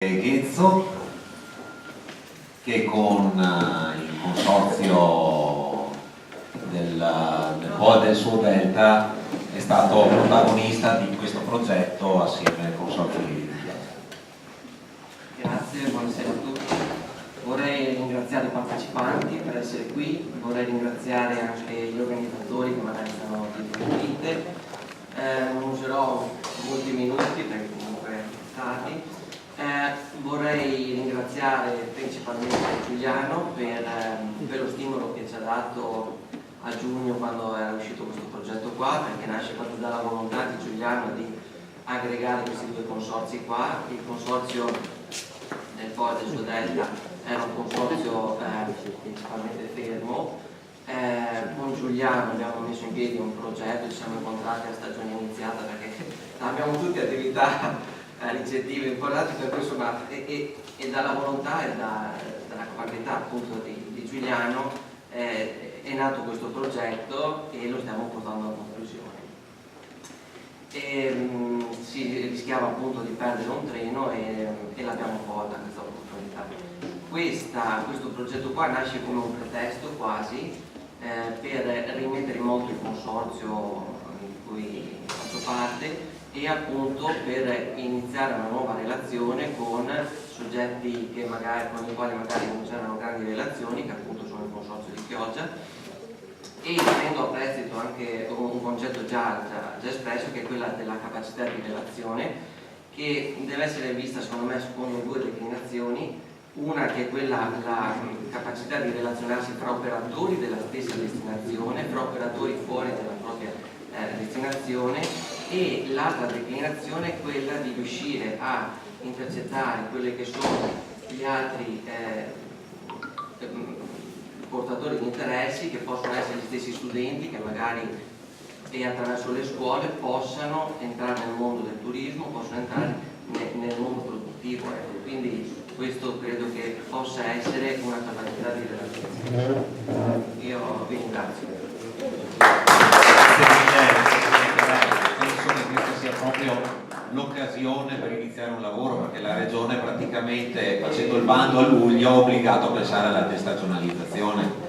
Ghezzo, che con il consorzio del suo Delta è stato protagonista di questo progetto assieme al consorzio di Grazie, buonasera a tutti. Vorrei ringraziare i partecipanti per essere qui, vorrei ringraziare anche gli organizzatori che magari stanno dietro le quinte. Non userò molti minuti perché comunque è tardi. Vorrei ringraziare principalmente Giuliano per lo stimolo che ci ha dato a giugno quando era uscito questo progetto qua, perché nasce proprio dalla volontà di Giuliano di aggregare questi due consorzi qua. Il consorzio del Po e del suo Delta era un consorzio principalmente fermo. Con Giuliano abbiamo messo in piedi un progetto, ci siamo incontrati a stagione iniziata perché abbiamo tutte attività ricettive importanti, per cui insomma e dalla volontà e dalla qualità appunto di Giuliano è nato questo progetto e lo stiamo portando a conclusione. Si rischiava appunto di perdere un treno e l'abbiamo colta questa opportunità. Questo progetto qua nasce come un pretesto quasi per rimettere in moto il consorzio di cui faccio parte e appunto per iniziare una nuova relazione con soggetti con i quali magari non c'erano grandi relazioni, che appunto sono il consorzio di Chioggia, e prendo a prestito anche un concetto già espresso, che è quella della capacità di relazione, che deve essere vista secondo me secondo due declinazioni. Una che è quella la capacità di relazionarsi fra operatori della stessa destinazione, fra operatori fuori della propria destinazione, e l'altra declinazione è quella di riuscire a intercettare quelli che sono gli altri portatori di interessi, che possono essere gli stessi studenti che magari e attraverso le scuole possano entrare nel mondo del turismo, possono entrare nel mondo produttivo. Quindi questo credo che possa essere una capacità di relazione. Io vi ringrazio. Penso che questa sia proprio l'occasione per iniziare un lavoro, perché la Regione praticamente, facendo il bando a luglio, ha obbligato a pensare alla destagionalizzazione.